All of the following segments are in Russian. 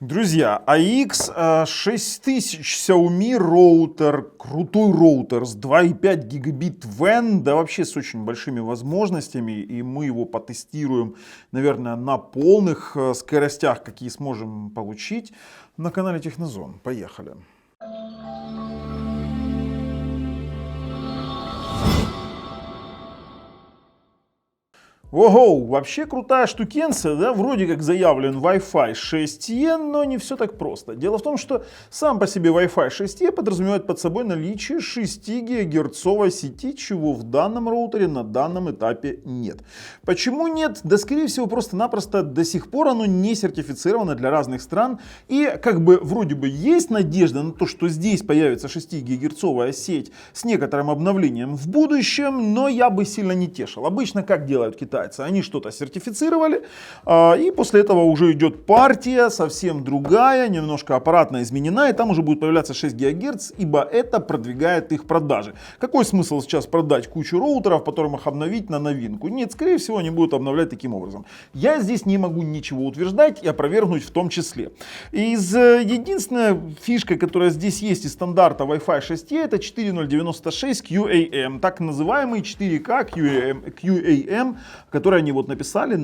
Друзья, AX6000 Xiaomi роутер, крутой роутер с 2,5 гигабит WAN, да вообще с очень большими возможностями, и мы его потестируем, наверное, на полных скоростях, какие сможем получить на канале Технозон. Поехали. Ого, вообще крутая штукенция, да, вроде как заявлен Wi-Fi 6E, но не все так просто. Дело в том, что сам по себе Wi-Fi 6E подразумевает под собой наличие 6 гигагерцовой сети, чего в данном роутере на данном этапе нет. Почему нет? Да скорее всего просто-напросто до сих пор оно не сертифицировано для разных стран, и как бы вроде бы есть надежда на то, что здесь появится 6 гигагерцовая сеть с некоторым обновлением в будущем, но я бы сильно не тешил. Обычно как делают китайцы? Они что-то сертифицировали, и после этого уже идет партия совсем другая, немножко аппаратно изменена, и там уже будет появляться 6 ГГц, ибо это продвигает их продажи. Какой смысл сейчас продать кучу роутеров, потом их обновить на новинку? Нет, скорее всего они будут обновлять таким образом. Я здесь не могу ничего утверждать и опровергнуть в том числе. Единственная фишка, которая здесь есть из стандарта Wi-Fi 6E, это 4096 QAM, так называемый 4K QAM, которые они вот написали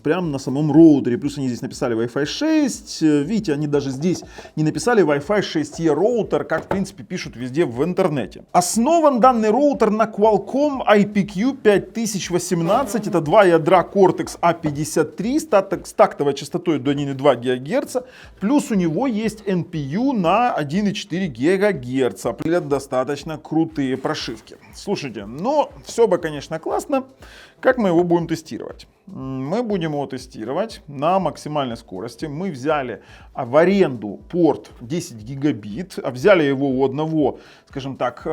прямо на самом роутере. Плюс они здесь написали Wi-Fi 6. Видите, они даже здесь не написали Wi-Fi 6E роутер, как в принципе пишут везде в интернете. Основан данный роутер на Qualcomm IPQ 5018. Это два ядра Cortex A53 с тактовой частотой до 1,2 ГГц. Плюс у него есть NPU на 1,4 ГГц. Достаточно крутые прошивки. Слушайте, но все бы, конечно, классно. Как мы его будем тестировать? Мы будем его тестировать на максимальной скорости. Мы взяли в аренду порт 10 гигабит, взяли его у одного, скажем так,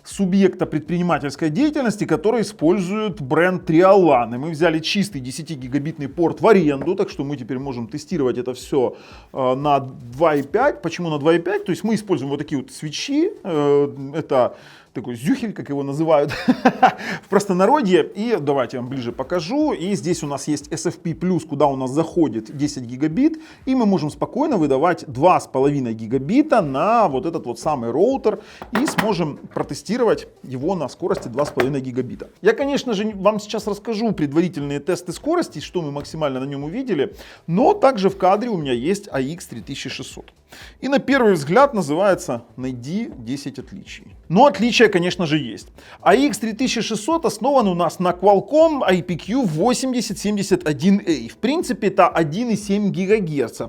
субъекта предпринимательской деятельности, который использует бренд Trialan. И мы взяли чистый 10-гигабитный порт в аренду, так что мы теперь можем тестировать это все на 2,5. Почему на 2,5? То есть мы используем вот такие вот свечи. Это такой зюхель, как его называют в простонародье. И давайте я вам ближе покажу. И здесь у нас есть SFP+, куда у нас заходит 10 гигабит. И мы можем спокойно выдавать 2,5 гигабита на вот этот вот самый роутер. И сможем протестировать его на скорости 2,5 гигабита. Я, конечно же, вам сейчас расскажу предварительные тесты скорости, что мы максимально на нем увидели. Но также в кадре у меня есть AX3600. И на первый взгляд называется «Найди 10 отличий». Но отличия, конечно же, есть. AX3600 основан у нас на Qualcomm IPQ 8071A. В принципе, это 1,7 ГГц.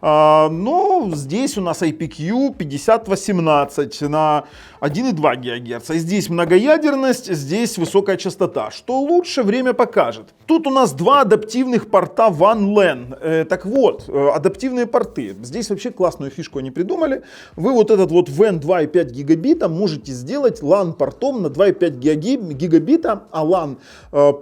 Но здесь у нас IPQ 5018 на 1,2 ГГц. Здесь многоядерность, здесь высокая частота. Что лучше, время покажет. Тут у нас два адаптивных порта WAN LAN. Так вот, адаптивные порты. Здесь вообще классную фишку они придумали. Вы вот этот вот WAN 2,5 гигабита можете сделать LAN портом на 2,5 гигабита, а LAN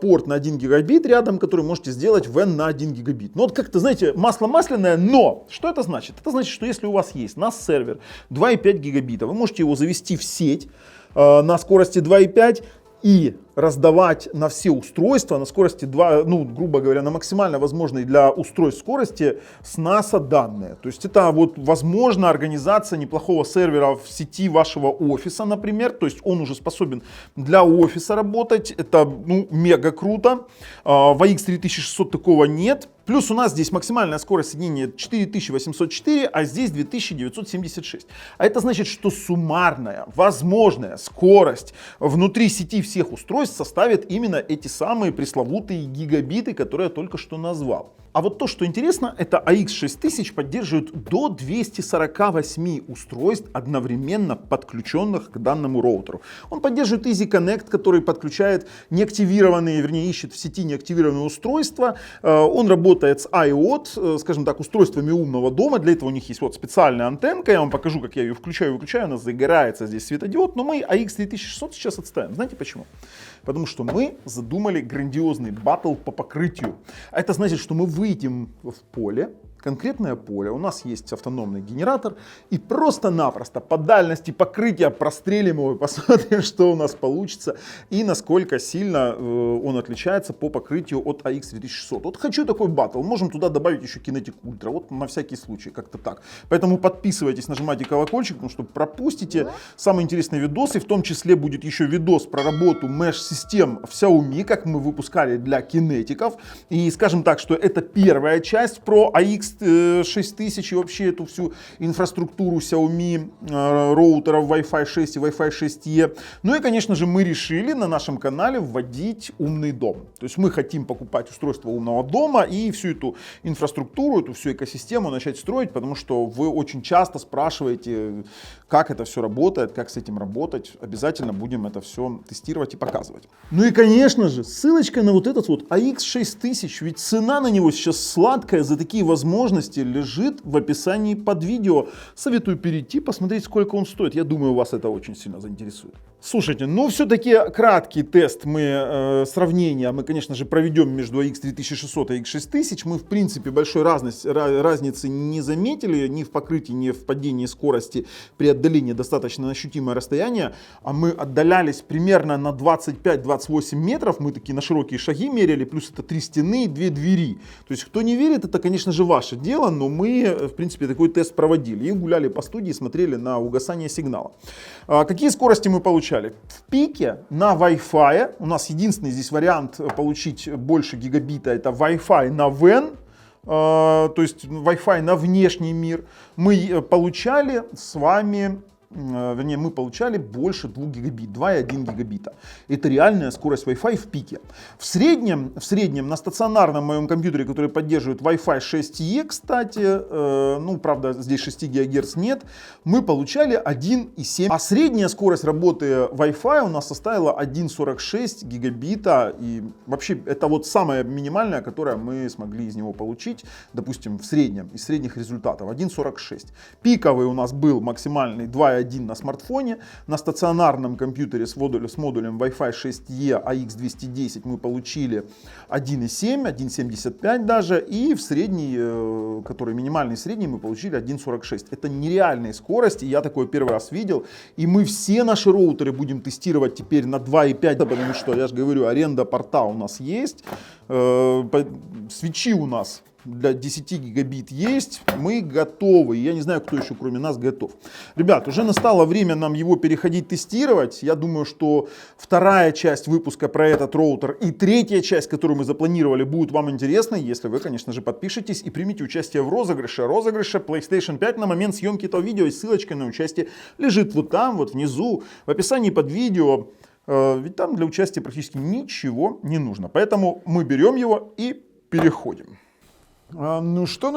порт на 1 гигабит рядом, который можете сделать WAN на 1 гигабит. Ну вот как-то, знаете, масло масляное, но что это значит? Это значит, что если у вас есть NAS сервер 2,5 гигабита, вы можете его завести в сеть на скорости 2,5 и раздавать на все устройства на скорости 2, ну, грубо говоря, на максимально возможной для устройств скорости с NASA данные. То есть это вот возможно организация неплохого сервера в сети вашего офиса, например. То есть он уже способен для офиса работать. Это, ну, мега круто. В AX3600 такого нет. Плюс у нас здесь максимальная скорость соединения 4804, а здесь 2976. А это значит, что суммарная возможная скорость внутри сети всех устройств составит именно эти самые пресловутые гигабиты, которые я только что назвал. А вот то, что интересно, это AX6000 поддерживает до 248 устройств, одновременно подключенных к данному роутеру. Он поддерживает Easy Connect, который подключает неактивированные, вернее, ищет в сети неактивированные устройства. Он работает с IoT, скажем так, устройствами умного дома. Для этого у них есть вот специальная антенка. Я вам покажу, как я ее включаю и выключаю. Она загорается здесь светодиод. Но мы AX3600 сейчас отставим. Знаете почему? Потому что мы задумали грандиозный баттл по покрытию. А это значит, что мы выйдем в поле, конкретное поле, у нас есть автономный генератор, и просто-напросто по дальности покрытия прострелим его и посмотрим, что у нас получится, и насколько сильно он отличается по покрытию от AX 2600. Вот хочу такой батл, можем туда добавить еще Kinetic Ultra, вот на всякий случай, как-то так. Поэтому подписывайтесь, нажимайте колокольчик, потому что пропустите самые интересные видосы, в том числе будет еще видос про работу Mesh-систем в Xiaomi, как мы выпускали для кинетиков. И скажем так, что это первая часть про AX 6000 и вообще эту всю инфраструктуру Xiaomi роутеров Wi-Fi 6 и Wi-Fi 6E. Ну и, конечно же, мы решили на нашем канале вводить умный дом. То есть мы хотим покупать устройство умного дома и всю эту инфраструктуру, эту всю экосистему начать строить, потому что вы очень часто спрашиваете, как это все работает, как с этим работать. Обязательно будем это все тестировать и показывать. Ну и, конечно же, ссылочка на вот этот вот AX 6000, ведь цена на него сейчас сладкая за такие возможности лежит в описании под видео. Советую перейти, посмотреть, сколько он стоит. Я думаю, вас это очень сильно заинтересует. Слушайте, ну все-таки краткий тест сравнения мы, конечно же, проведем между AX 3600 и AX 6000. Мы, в принципе, большой разницы не заметили ни в покрытии, ни в падении скорости при отдалении достаточно ощутимое расстояние. А мы отдалялись примерно на 25-28 метров. Мы такие на широкие шаги мерили, плюс это 3 стены и 2 двери. То есть, кто не верит, это, конечно же, ваше дело, но мы, в принципе, такой тест проводили и гуляли по студии, смотрели на угасание сигнала. Какие скорости мы получали? В пике на Wi-Fi, у нас единственный здесь вариант получить больше гигабита, это Wi-Fi на WAN, то есть Wi-Fi на внешний мир, мы получали с вами, вернее, мы получали больше 2 гигабит, 2,1 гигабита. Это реальная скорость Wi-Fi в пике. В среднем на стационарном моем компьютере, который поддерживает Wi-Fi 6E, кстати, ну, правда, здесь 6 ГГц нет, мы получали 1,7. А средняя скорость работы Wi-Fi у нас составила 1,46 гигабита. И вообще, это вот самая минимальная, которую мы смогли из него получить, допустим, в среднем, из средних результатов, 1,46. Пиковый у нас был максимальный 2,1 на смартфоне, на стационарном компьютере с модулем Wi-Fi 6E AX210 мы получили 1,7, 1,75 даже, и в средний, который минимальный средний, мы получили 1,46. Это нереальные скорости, я такое первый раз видел, и мы все наши роутеры будем тестировать теперь на 2,5, потому что, я же говорю, аренда порта у нас есть, свечи у нас для 10 гигабит есть, мы готовы. Я не знаю, кто еще кроме нас готов. Ребят, уже настало время нам его переходить тестировать. Я думаю, что вторая часть выпуска про этот роутер и третья часть, которую мы запланировали, будут вам интересны, если вы, конечно же, подпишетесь и примите участие в розыгрыше. Розыгрыше PlayStation 5 на момент съемки этого видео, и ссылочка на участие лежит вот там, вот внизу, в описании под видео. Ведь там для участия практически ничего не нужно. Поэтому мы берем его и переходим. Ну что,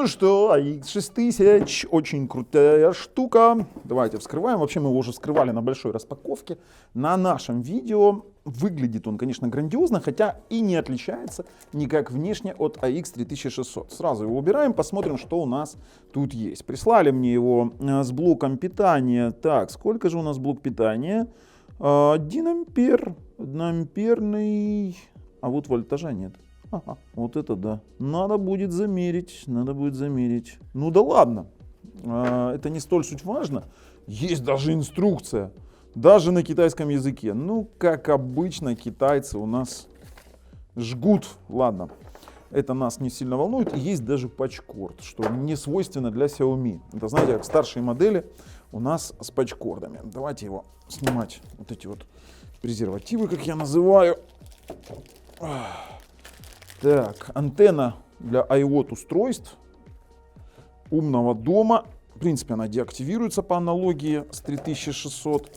AX 6000, очень крутая штука. Давайте вскрываем. Вообще мы его уже вскрывали на большой распаковке. На нашем видео выглядит он, конечно, грандиозно, хотя и не отличается никак внешне от AX 3600. Сразу его убираем, посмотрим, что у нас тут есть. Прислали мне его с блоком питания. Так, сколько же у нас блок питания? 1 ампер, 1-амперный, а вот вольтажа нет. Ага, вот это да. Надо будет замерить, Ну да ладно, это не столь суть важно. Есть даже инструкция, даже на китайском языке. Ну, как обычно, китайцы у нас жгут. Ладно, это нас не сильно волнует. И есть даже патчкорд, что не свойственно для Xiaomi. Это, знаете, как старшие модели у нас с патчкордами. Давайте его снимать, вот эти вот презервативы, как я называю. Так, антенна для IoT устройств умного дома. В принципе, она деактивируется по аналогии с 3600.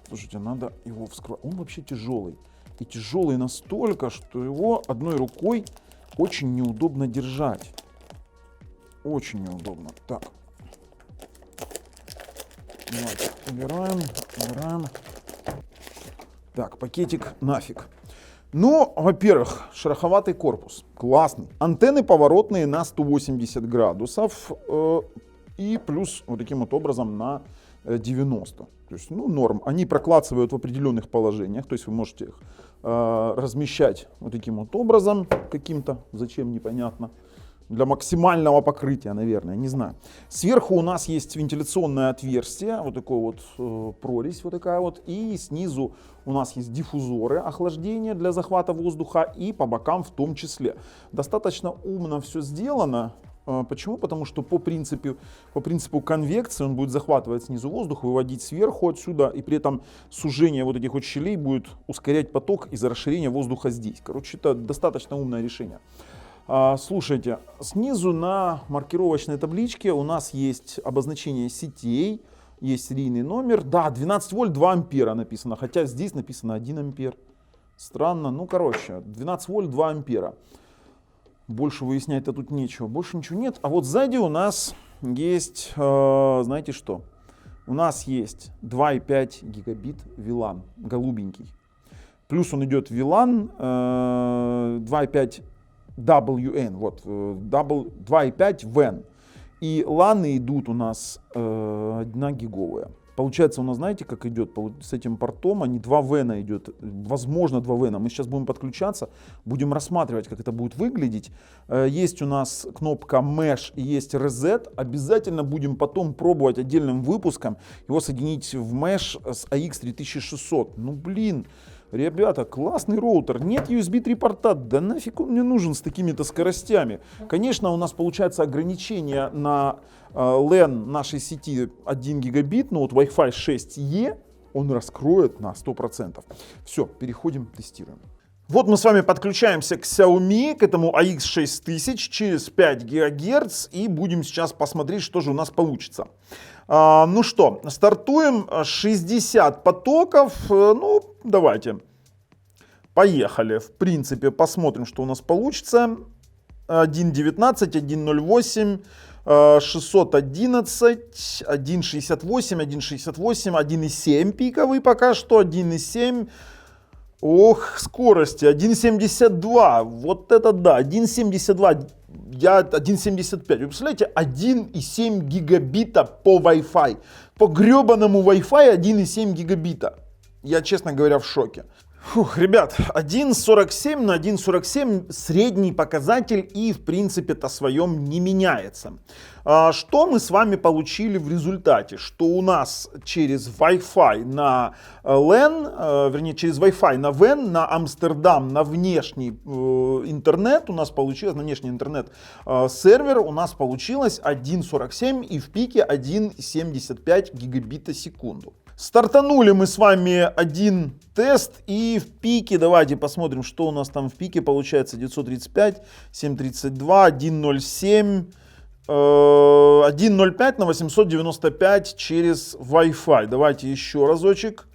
Слушайте, надо его вскрывать. Он вообще тяжелый. И тяжелый настолько, что его одной рукой очень неудобно держать. Очень неудобно. Так. Давайте убираем. Так, пакетик нафиг. Ну, во-первых, шероховатый корпус, классный. Антенны поворотные на 180 градусов и плюс вот таким вот образом на 90. То есть, ну, норм. Они проклацывают в определенных положениях, то есть вы можете их размещать вот таким вот образом каким-то, зачем непонятно. для максимального покрытия, наверное, не знаю. Сверху у нас есть вентиляционное отверстие, вот такой вот прорезь, вот такая вот, и снизу у нас есть диффузоры охлаждения для захвата воздуха и по бокам в том числе. Достаточно умно все сделано. Почему? Потому что по принципу конвекции он будет захватывать снизу воздух, выводить сверху отсюда, и при этом сужение вот этих вот щелей будет ускорять поток из-за расширения воздуха здесь. Короче, это достаточно умное решение. Слушайте, снизу на маркировочной табличке у нас есть обозначение сетей, есть серийный номер. Да, 12 вольт 2 ампера написано, хотя здесь написано 1 ампер. Странно, ну короче, 12 вольт 2 ампера. Больше выяснять-то тут нечего, больше ничего нет. А вот сзади у нас есть, знаете что? У нас есть 2,5 гигабит VLAN, голубенький. Плюс он идет VLAN 2,5 WN, вот, 2,5 WAN. И LAN идут у нас 1 гиговая. Получается, у нас, знаете, как идет с этим портом, они 2 WAN идет, возможно 2 WAN. Мы сейчас будем подключаться, будем рассматривать, как это будет выглядеть. Есть у нас кнопка Mesh и есть Reset. Обязательно будем потом пробовать отдельным выпуском его соединить в Mesh с AX3600. Ну блин. Ребята, классный роутер, нет USB 3 порта, да нафиг он мне нужен с такими-то скоростями. Конечно, у нас получается ограничение на LAN нашей сети 1 гигабит, но вот Wi-Fi 6E он раскроет на 100%. Все, переходим, тестируем. Вот мы с вами подключаемся к Xiaomi, к этому AX6000 через 5 ГГц и будем сейчас посмотреть, что же у нас получится. Ну что, стартуем, 60 потоков, ну давайте, поехали. В принципе, посмотрим, что у нас получится. 1.19, 1.08, 611, 1.68, 1.68, 1.7 пиковый пока что, 1.7. Ох, скорости 1.72, вот это да, 1.72, я 1.75, вы представляете, 1.7 гигабита по Wi-Fi, по гребаному Wi-Fi 1.7 гигабита, я, честно говоря, в шоке. Фух, ребят, 1.47 на 1.47 средний показатель и в принципе-то своем не меняется. Что мы с вами получили в результате? Что у нас через Wi-Fi на LAN, вернее через Wi-Fi на WAN, на Амстердам, на внешний интернет, у нас получилось, на внешний интернет сервер у нас получилось 1.47 и в пике 1.75 гигабита в секунду. Стартанули мы с вами один тест и в пике, давайте посмотрим, что у нас там в пике получается. 935, 732, 1.07, 1.05 на 895 через Wi-Fi. Давайте еще разочек.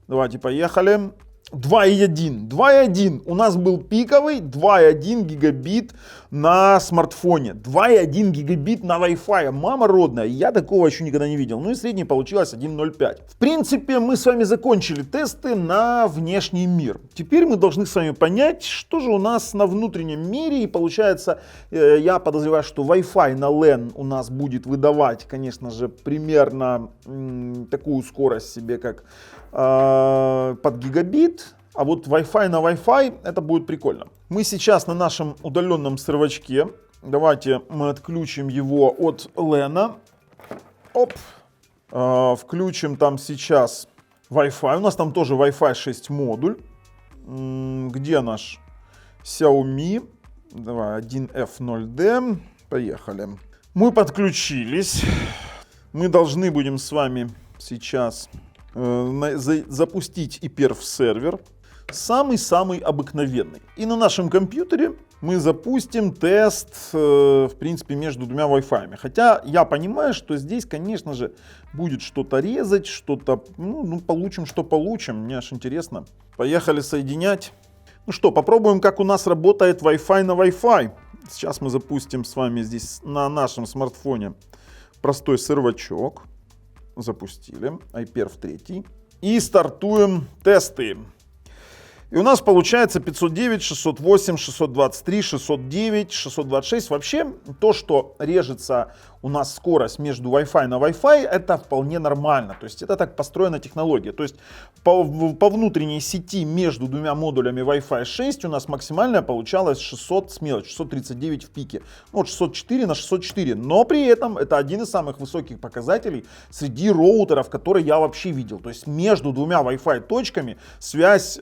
Давайте поехали. 2.1 у нас был пиковый 2.1 гигабит на смартфоне, 2.1 гигабит на Wi-Fi, мама родная, я такого еще никогда не видел. Ну и средний получилось 1.05. В принципе, мы с вами закончили тесты на внешний мир. Теперь мы должны с вами понять, что же у нас на внутреннем мире. И получается, я подозреваю, что Wi-Fi на LAN у нас будет выдавать, конечно же, примерно такую скорость себе, как под гигабит, а вот Wi-Fi на Wi-Fi это будет прикольно. Мы сейчас на нашем удаленном сервачке. Давайте мы отключим его от LAN. Оп. Включим там сейчас Wi-Fi. У нас там тоже Wi-Fi 6 модуль. Где наш Xiaomi? Давай 1F0D. Поехали. Мы подключились. Мы должны будем с вами сейчас запустить iPerf сервер, самый-самый обыкновенный. И на нашем компьютере мы запустим тест, в принципе, между двумя Wi-Fi. Хотя я понимаю, что здесь, конечно же, будет что-то резать, что-то, ну, получим, что получим. Мне аж интересно. Поехали соединять. Ну что, попробуем, как у нас работает Wi-Fi на Wi-Fi. Сейчас мы запустим с вами здесь на нашем смартфоне простой сервачок. Запустили iPerf 3 и стартуем тесты. И у нас получается 509, 608, 623, 609, 626. Вообще, то, что режется у нас скорость между Wi-Fi на Wi-Fi, это вполне нормально. То есть это так построена технология. То есть по внутренней сети между двумя модулями Wi-Fi 6 у нас максимальная получалась 600 с мелочью, 639 в пике. Ну, вот 604 на 604. Но при этом это один из самых высоких показателей среди роутеров, которые я вообще видел. То есть между двумя Wi-Fi точками связь,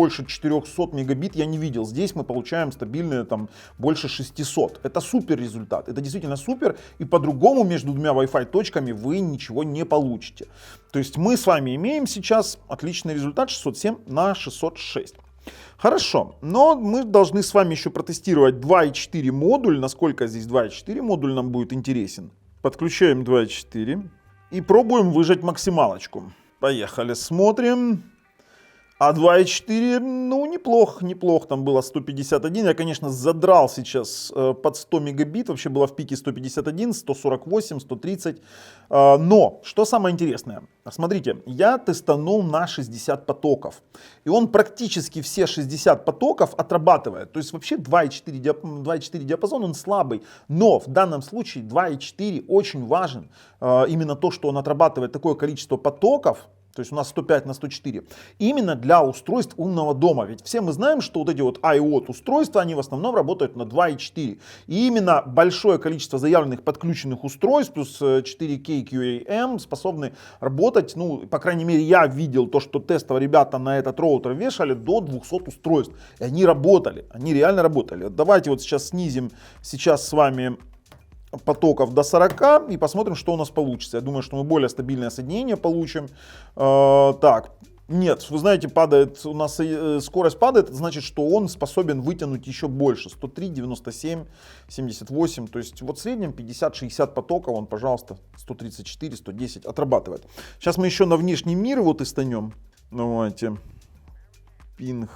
больше 400 мегабит я не видел. Здесь мы получаем стабильные там больше 600. Это супер результат. Это действительно супер. И по-другому между двумя Wi-Fi точками вы ничего не получите. То есть мы с вами имеем сейчас отличный результат 607 на 606. Хорошо, но мы должны с вами еще протестировать 2.4 модуль. Насколько здесь 2.4 модуль нам будет интересен. Подключаем 2.4 и пробуем выжать максималочку. Поехали, смотрим. А 2.4, неплохо, там было 151, я, конечно, задрал сейчас под 100 мегабит, вообще было в пике 151, 148, 130, но, что самое интересное, смотрите, я тестанул на 60 потоков, и он практически все 60 потоков отрабатывает, то есть вообще 2.4 диапазон, он слабый, но в данном случае 2.4 очень важен, именно то, что он отрабатывает такое количество потоков. То есть у нас 105 на 104. Именно для устройств умного дома. Ведь все мы знаем, что вот эти вот IoT устройства, они в основном работают на 2.4. И именно большое количество заявленных подключенных устройств плюс 4K QAM способны работать. По крайней мере, я видел то, что тестово ребята на этот роутер вешали до 200 устройств. И они работали. Они реально работали. Давайте вот сейчас снизим с вами потоков до 40 и посмотрим, что у нас получится. Я думаю, что мы более стабильное соединение получим. Так, нет, вы знаете, у нас скорость падает, это значит, что он способен вытянуть еще больше. 103, 97, 78, то есть вот в среднем 50-60 потоков он, пожалуйста, 134, 110 отрабатывает. Сейчас мы еще на внешний мир его тестанем. Давайте, пинг.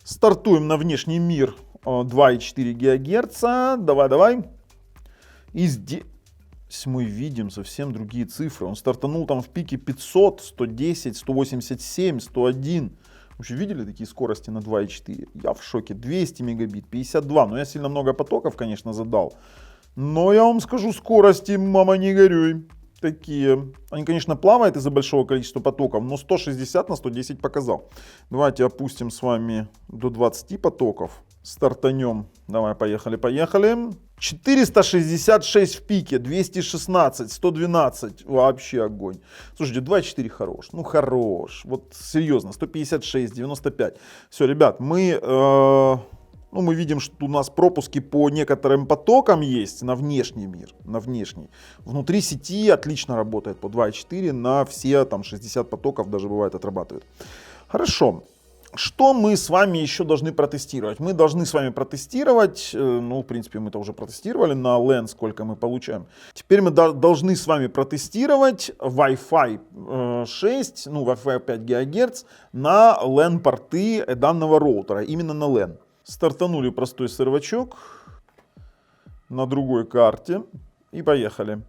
Стартуем на внешний мир 2,4 ГГц. Давай. И здесь мы видим совсем другие цифры. Он стартанул там в пике 500, 110, 187, 101. Вообще видели такие скорости на 2.4? Я в шоке. 200 мегабит, 52. Но я сильно много потоков, конечно, задал. Но я вам скажу, скорости, мама, не горюй. Такие. Они, конечно, плавают из-за большого количества потоков, но 160 на 110 показал. Давайте опустим с вами до 20 потоков. Стартанем. Давай, поехали. 466 в пике, 216, 112. Вообще огонь. Слушайте, 2.4 хорош. Хорош. Вот серьезно. 156, 95. Все, ребят, мы видим, что у нас пропуски по некоторым потокам есть на внешний мир. На внешний. Внутри сети отлично работает по 2.4 на все там 60 потоков даже бывает отрабатывает. Хорошо. Что мы с вами еще должны протестировать? Мы должны с вами протестировать, в принципе, мы это уже протестировали на LAN, сколько мы получаем. Теперь мы должны с вами протестировать Wi-Fi 6, Wi-Fi 5 ГГц на LAN-порты данного роутера, именно на LAN. Стартанули простой сервачок на другой карте и поехали.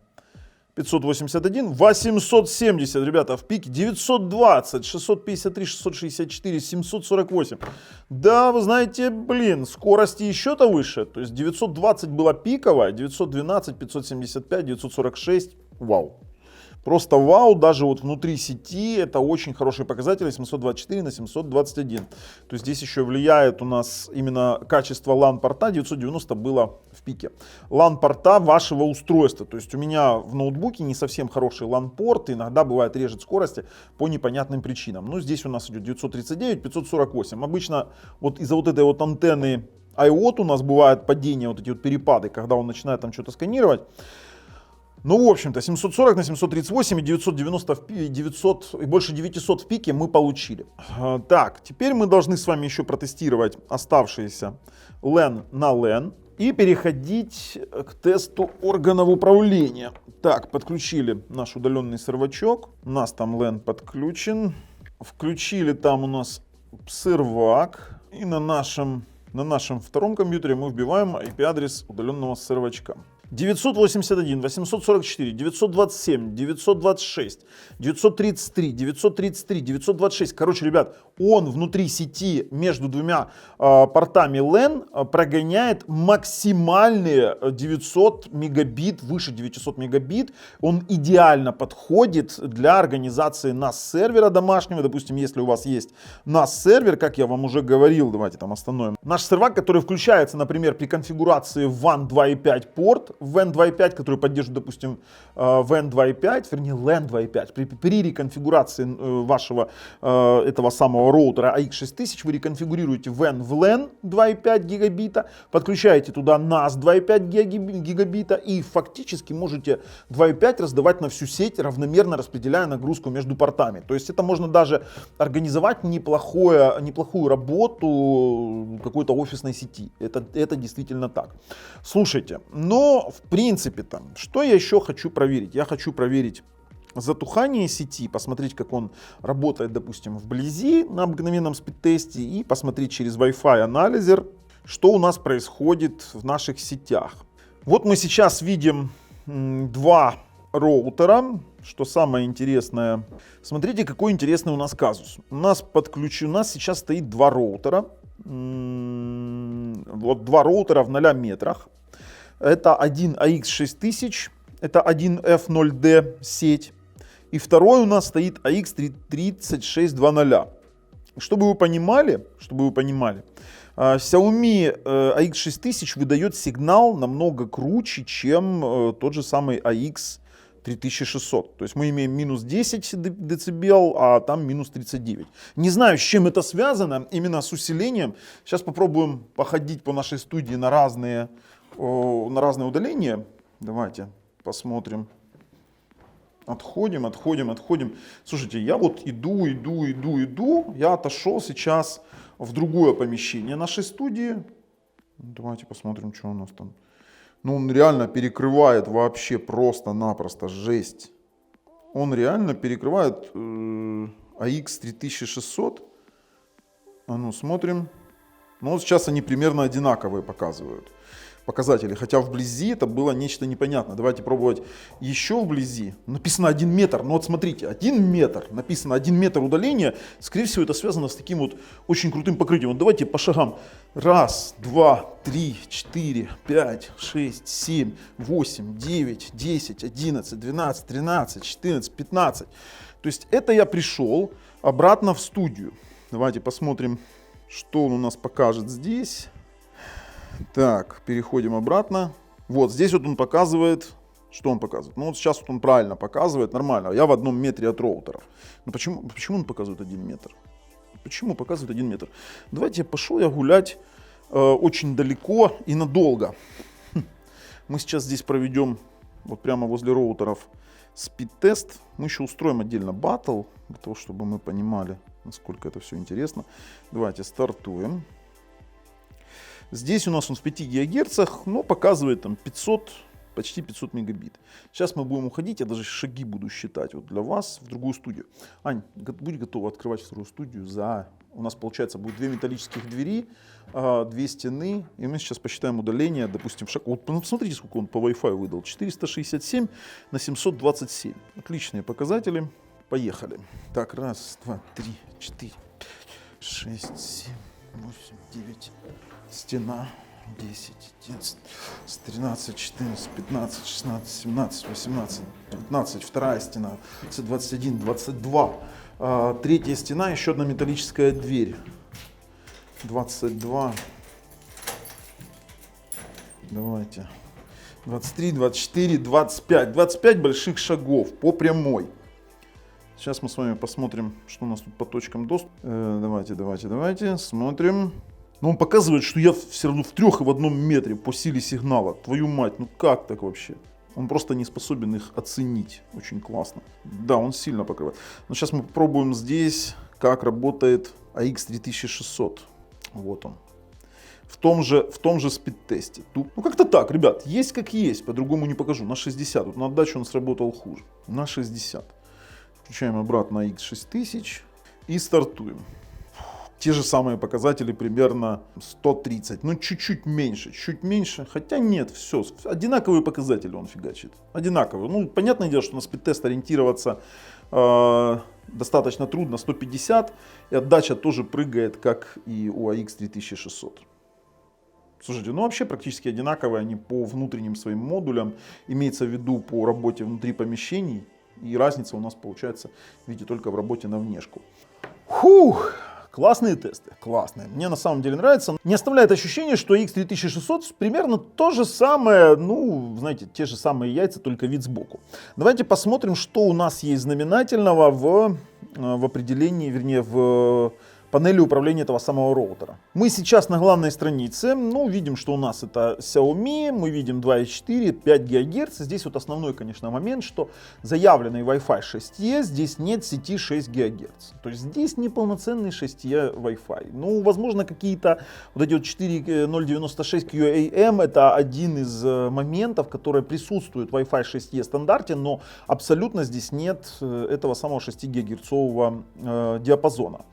581, 870, ребята, в пике 920, 653, 664, 748. Да, вы знаете, скорости еще-то выше. То есть 920 была пиковая, 912, 575, 946. Вау. Просто вау, даже вот внутри сети это очень хорошие показатели, 724 на 721. То есть здесь еще влияет у нас именно качество LAN-порта, 990 было в пике. LAN-порта вашего устройства, то есть у меня в ноутбуке не совсем хороший LAN-порт, иногда бывает режет скорости по непонятным причинам. Здесь у нас идет 939, 548. Обычно вот из-за вот этой вот антенны IoT у нас бывает падение, вот эти вот перепады, когда он начинает там что-то сканировать. В общем-то, 740 на 738 и 990 и больше 900 в пике мы получили. Так, теперь мы должны с вами еще протестировать оставшиеся LAN на LAN и переходить к тесту органов управления. Так, подключили наш удаленный сервачок. У нас там LAN подключен. Включили там у нас сервак. И на нашем втором компьютере мы вбиваем IP-адрес удаленного сервачка. 981, 844, 927, 926, 933, 933, 926. Короче, ребят, он внутри сети между двумя портами LAN прогоняет максимальные 900 мегабит, выше 900 мегабит. Он идеально подходит для организации NAS-сервера домашнего. Допустим, если у вас есть NAS-сервер, как я вам уже говорил, давайте там остановим. Наш сервак, который включается, например, при конфигурации WAN 2.5 порт, WAN 2.5, который поддерживает, допустим, WAN 2.5, вернее LAN 2.5, при реконфигурации вашего этого самого роутера AX6000 вы реконфигурируете WAN в LAN 2.5 гигабита, подключаете туда NAS 2.5 гигабита и фактически можете 2.5 раздавать на всю сеть, равномерно распределяя нагрузку между портами. То есть это можно даже организовать неплохую работу какой-то офисной сети. Это действительно так. Слушайте, но в принципе-то, что я еще хочу проверить? Я хочу проверить затухание сети, посмотреть, как он работает, допустим, вблизи на мгновенном спид-тесте и посмотреть через Wi-Fi анализер, что у нас происходит в наших сетях. Вот мы сейчас видим два роутера. Что самое интересное, смотрите, какой интересный у нас казус. У нас сейчас стоит два роутера. Вот два роутера в 0 метрах. Это один AX6000, это один F0D сеть. И второй у нас стоит AX3620. Чтобы вы понимали, Xiaomi AX6000 выдает сигнал намного круче, чем тот же самый AX3600. То есть мы имеем минус 10 дБ, а там минус 39. Не знаю, с чем это связано, именно с усилением. Сейчас попробуем походить по нашей студии на разные удаления. Давайте посмотрим. Отходим. Слушайте, я вот иду. Я отошел сейчас в другое помещение нашей студии. Давайте посмотрим, что у нас там. Ну, он реально перекрывает вообще просто-напросто жесть. Он реально перекрывает AX3600. А ну, смотрим. Ну, вот сейчас они примерно одинаковые показатели, хотя вблизи это было нечто непонятное. Давайте пробовать еще вблизи. Написано 1 метр, но вот смотрите, 1 метр, написано 1 метр удаления, скорее всего это связано с таким вот очень крутым покрытием. Вот давайте по шагам. 1, 2, 3, 4, 5, 6, 7, 8, 9, 10, 11, 12, 13, 14, 15. То есть это я пришел обратно в студию. Давайте посмотрим, что он у нас покажет здесь. Так, переходим обратно. Вот здесь вот он показывает, что он показывает. Ну вот сейчас вот он правильно показывает, нормально. Я в 1 метре от роутеров. Но почему он показывает 1 метр? Почему показывает 1 метр? Давайте пошел я гулять очень далеко и надолго. Мы сейчас здесь проведем вот прямо возле роутеров спид-тест. Мы еще устроим отдельно батл, для того, чтобы мы понимали, насколько это все интересно. Давайте стартуем. Здесь у нас он в 5 ГГц, но показывает там 500, почти 500 мегабит. Сейчас мы будем уходить, я даже шаги буду считать вот для вас в другую студию. Ань, будь готова открывать вторую студию. У нас получается будет 2 металлических двери, 2 стены, и мы сейчас посчитаем удаление, допустим, шаг. Вот посмотрите, сколько он по Wi-Fi выдал. 467 на 727. Отличные показатели. Поехали. Так, 1, 2, 3, 4, 5, 6, 7, 8, 9. Стена 10, 11, 13, 14, 15, 16, 17, 18, 19, вторая стена, 21, 22, третья стена, еще одна металлическая дверь, 22, давайте, 23, 24, 25 больших шагов по прямой. Сейчас мы с вами посмотрим, что у нас тут по точкам доступа. Давайте, смотрим. Но он показывает, что я все равно в 3 и в 1 метре по силе сигнала. Твою мать, ну как так вообще? Он просто не способен их оценить. Очень классно. Да, он сильно покрывает. Но сейчас мы попробуем здесь, как работает AX3600. Вот он. В том же спид-тесте. Ну как-то так, ребят, есть как есть. По-другому не покажу. На 60. Вот на отдачу он сработал хуже. На 60. Включаем обратно AX6000 и стартуем. Те же самые показатели, примерно 130, ну чуть меньше, хотя нет, все, одинаковые показатели он фигачит, одинаковые. Ну, понятное дело, что на спид-тест ориентироваться достаточно трудно, 150, и отдача тоже прыгает, как и у AX 2600. Слушайте, ну вообще практически одинаковые они по внутренним своим модулям, имеется в виду по работе внутри помещений, и разница у нас получается, видите, только в работе на внешку. Фух! Классные тесты, классные. Мне на самом деле нравится. Не оставляет ощущение, что X3600 примерно то же самое, ну, знаете, те же самые яйца, только вид сбоку. Давайте посмотрим, что у нас есть знаменательного в определении, вернее, в панели управления этого самого роутера. Мы сейчас на главной странице, ну, видим, что у нас это Xiaomi, мы видим 2.4, 5 ГГц. Здесь вот основной, конечно, момент, что заявленный Wi-Fi 6E, здесь нет сети 6 ГГц. То есть здесь неполноценный 6E Wi-Fi. Ну, возможно, какие-то вот эти вот 4.096 QAM, это один из моментов, которые присутствуют в Wi-Fi 6E стандарте, но абсолютно здесь нет этого самого 6 гигагерцового диапазона.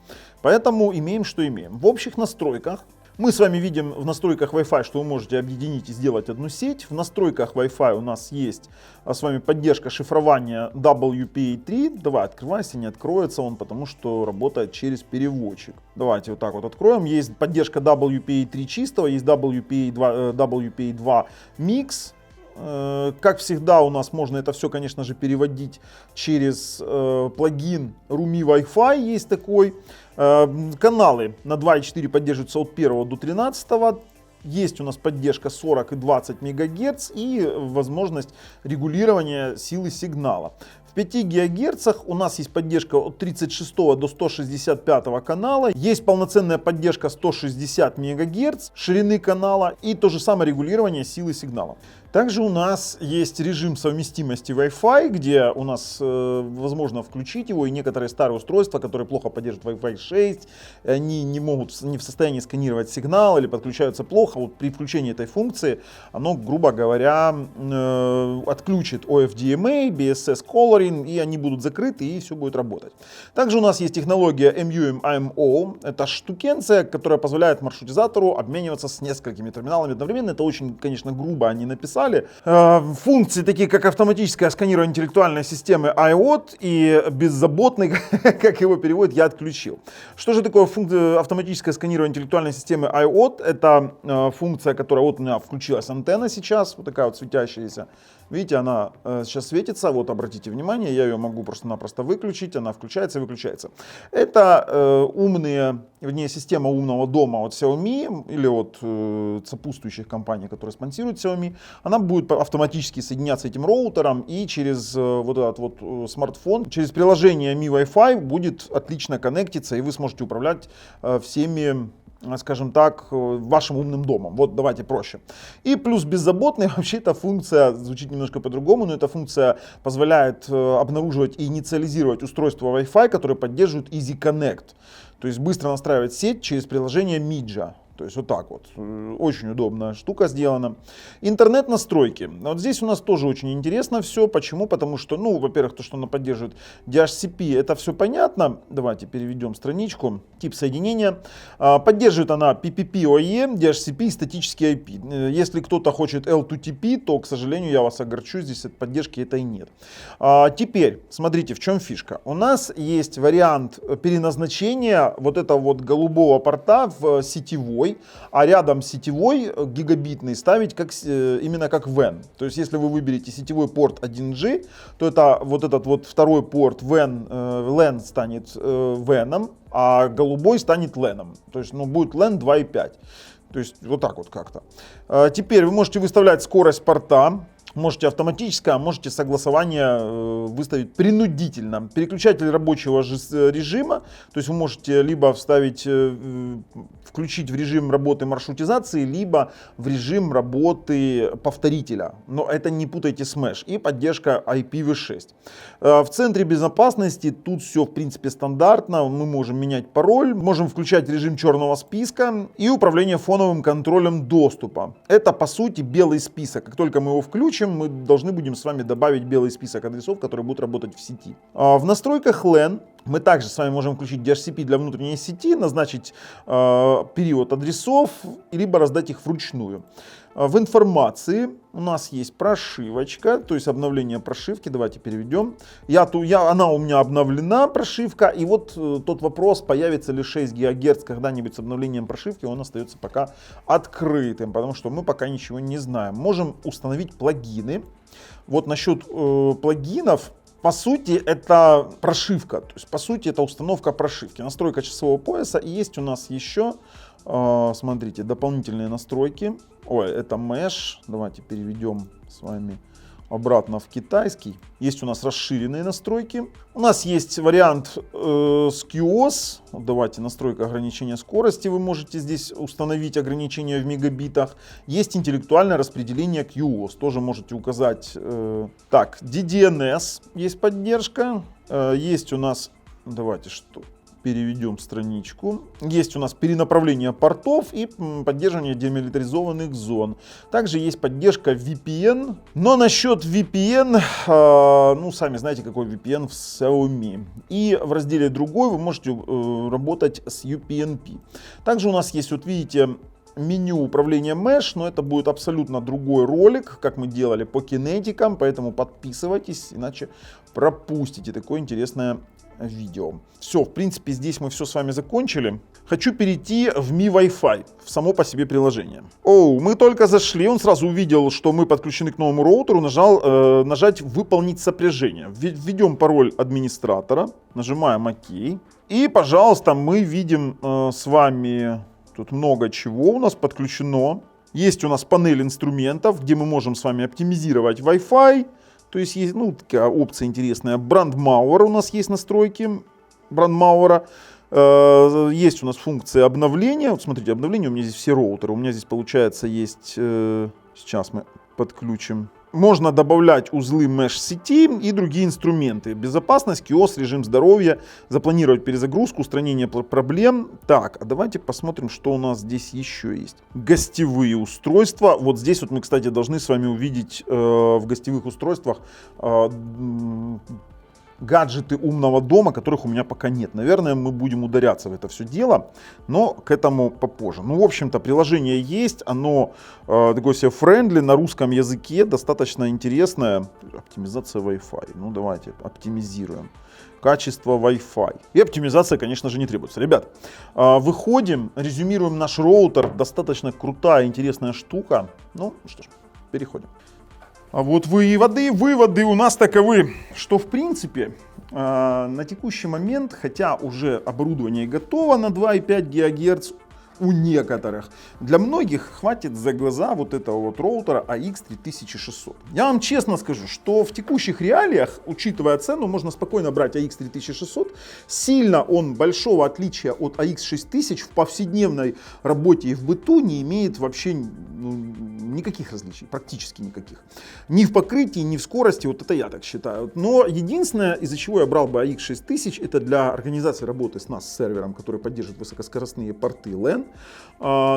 Поэтому имеем, что имеем. В общих настройках мы с вами видим в настройках Wi-Fi, что вы можете объединить и сделать одну сеть. В настройках Wi-Fi у нас есть с вами поддержка шифрования WPA3. Давай, открывайся, не откроется он, потому что работает через переводчик. Давайте вот так вот откроем. Есть поддержка WPA3 чистого, есть WPA2 Mix. Как всегда, у нас можно это все, конечно же, переводить через плагин Rumi Wi-Fi, есть такой. Каналы на 2.4 поддерживаются от 1 до 13. Есть у нас поддержка 40 и 20 МГц и возможность регулирования силы сигнала. В 5 ГГц у нас есть поддержка от 36 до 165 канала, есть полноценная поддержка 160 МГц ширины канала и то же самое регулирование силы сигнала. Также у нас есть режим совместимости Wi-Fi, где у нас возможно включить его, и некоторые старые устройства, которые плохо поддерживают Wi-Fi 6, они не в состоянии сканировать сигнал или подключаются плохо. Вот при включении этой функции оно, грубо говоря, отключит OFDMA, BSS Coloring, и они будут закрыты, и все будет работать. Также у нас есть технология MU-MIMO. Это штукенция, которая позволяет маршрутизатору обмениваться с несколькими терминалами одновременно. Это очень, конечно, грубо они написали. Функции, такие как автоматическое сканирование интеллектуальной системы IOT и беззаботный, как его переводят, я отключил. Что же такое автоматическое сканирование интеллектуальной системы IOT? Это функция, которая вот у меня включилась антенна сейчас, вот такая вот светящаяся. Видите, она сейчас светится, вот обратите внимание, я ее могу просто-напросто выключить, она включается и выключается. Это система умного дома от Xiaomi или от сопутствующих компаний, которые спонсируют Xiaomi. Она будет автоматически соединяться этим роутером и через вот этот вот смартфон, через приложение Mi Wi-Fi будет отлично коннектиться, и вы сможете управлять всеми, скажем так, вашим умным домом. Вот давайте проще. И плюс беззаботный, вообще эта функция звучит немножко по-другому, но эта функция позволяет обнаруживать и инициализировать устройства Wi-Fi, которые поддерживают Easy Connect. То есть быстро настраивать сеть через приложение Midja. То есть вот так вот. Очень удобная штука сделана. Интернет-настройки. Вот здесь у нас тоже очень интересно все. Почему? Потому что, ну, во-первых, то, что она поддерживает DHCP, это все понятно. Давайте переведем страничку. Тип соединения. Поддерживает она PPP-oE, DHCP и статический IP. Если кто-то хочет L2TP, то, к сожалению, я вас огорчу, здесь поддержки этой нет. Теперь, смотрите, в чем фишка. У нас есть вариант переназначения вот этого вот голубого порта в сетевой, а рядом сетевой гигабитный ставить именно как WAN. То есть, если вы выберете сетевой порт 1G, то это вот этот вот второй порт LAN станет WAN, а голубой станет LAN. То есть, ну, будет LAN 2.5. То есть, вот так вот как-то. Теперь вы можете выставлять скорость порта. Можете автоматическое, можете согласование выставить принудительно. Переключатель рабочего режима, то есть вы можете либо включить в режим работы маршрутизации, либо в режим работы повторителя. Но это не путайте с Mesh. И поддержка IPv6. В центре безопасности тут все в принципе стандартно. Мы можем менять пароль, можем включать режим черного списка и управление фоновым контролем доступа. Это по сути белый список. Как только мы его включим, мы должны будем с вами добавить белый список адресов, которые будут работать в сети. В настройках LAN мы также с вами можем включить DHCP для внутренней сети, назначить период адресов, либо раздать их вручную. В информации у нас есть прошивочка, то есть обновление прошивки. Давайте переведем. Она у меня обновлена, прошивка. И вот тот вопрос, появится ли 6 ГГц когда-нибудь с обновлением прошивки, он остается пока открытым, потому что мы пока ничего не знаем. Можем установить плагины. Вот насчет плагинов. По сути, это прошивка, то есть по сути это установка прошивки, настройка часового пояса. И есть у нас еще, смотрите, дополнительные настройки. Ой, это Mesh, давайте переведем с вами обратно в китайский. Есть у нас расширенные настройки. У нас есть вариант с QoS. Вот давайте, настройка ограничения скорости. Вы можете здесь установить ограничения в мегабитах. Есть интеллектуальное распределение QoS. Тоже можете указать. Так, DDNS есть поддержка. Есть у нас, давайте что, переведем страничку. Есть у нас перенаправление портов и поддерживание демилитаризованных зон. Также есть поддержка VPN. Но насчет VPN, ну сами знаете, какой VPN в Xiaomi. И в разделе «Другой» вы можете работать с UPnP. Также у нас есть, вот видите, меню управления Mesh, но это будет абсолютно другой ролик, как мы делали по кинетикам, поэтому подписывайтесь, иначе пропустите такое интересное видео. Все, в принципе, здесь мы все с вами закончили. Хочу перейти в Mi Wi-Fi, в само по себе приложение. Мы только зашли, он сразу увидел, что мы подключены к новому роутеру, нажать «Выполнить сопряжение». Введем пароль администратора, нажимаем «Ок». И, пожалуйста, мы видим с вами, тут много чего у нас подключено. Есть у нас панель инструментов, где мы можем с вами оптимизировать Wi-Fi. То есть есть, ну, такая опция интересная. Brandmauer у нас есть настройки. Brandmauer. Есть у нас функция обновления. Вот смотрите, обновление, у меня здесь все роутеры. У меня здесь, получается, есть... Сейчас мы подключим. Можно добавлять узлы меш-сети и другие инструменты. Безопасность, QoS, режим здоровья, запланировать перезагрузку, устранение проблем. Так, а давайте посмотрим, что у нас здесь еще есть. Гостевые устройства. Вот здесь вот мы, кстати, должны с вами увидеть в гостевых устройствах гаджеты умного дома, которых у меня пока нет. Наверное, мы будем ударяться в это все дело, но к этому попозже. Ну, в общем-то, приложение есть, оно такое себе friendly, на русском языке, достаточно интересное. Оптимизация Wi-Fi. Ну, давайте оптимизируем. Качество Wi-Fi. И оптимизация, конечно же, не требуется. Ребят, выходим, резюмируем наш роутер. Достаточно крутая, интересная штука. Ну, что ж, переходим. А вот выводы у нас таковы, что в принципе на текущий момент, хотя уже оборудование готово на 2,5 ГГц у некоторых, для многих хватит за глаза вот этого вот роутера AX3600. Я вам честно скажу, что в текущих реалиях, учитывая цену, можно спокойно брать AX3600. Сильно он большого отличия от AX6000 в повседневной работе и в быту не имеет вообще никаких различий, практически никаких. Ни в покрытии, ни в скорости, вот это я так считаю. Но единственное, из-за чего я брал бы AX6000, это для организации работы с NAS сервером, который поддерживает высокоскоростные порты LAN.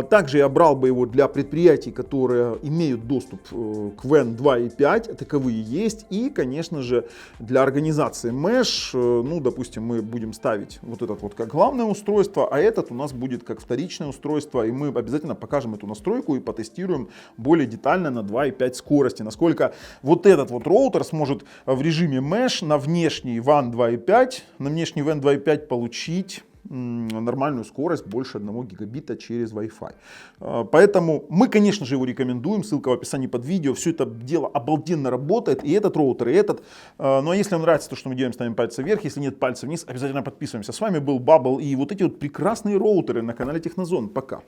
Также я брал бы его для предприятий, которые имеют доступ к WAN 2.5, таковые есть. И, конечно же, для организации Mesh, ну, допустим, мы будем ставить вот этот вот как главное устройство, а этот у нас будет как вторичное устройство, и мы обязательно покажем эту настройку и потестируем более детально на 2.5 скорости, насколько вот этот вот роутер сможет в режиме Mesh на внешний WAN 2.5, на внешний WAN 2.5 получить нормальную скорость больше 1 гигабита через Wi-Fi. Поэтому мы, конечно же, его рекомендуем. Ссылка в описании под видео. Все это дело обалденно работает. И этот роутер, и этот. Ну а если вам нравится то, что мы делаем, ставим пальцы вверх. Если нет, пальцы вниз. Обязательно подписываемся. С вами был Bubble и вот эти вот прекрасные роутеры на канале Технозон. Пока.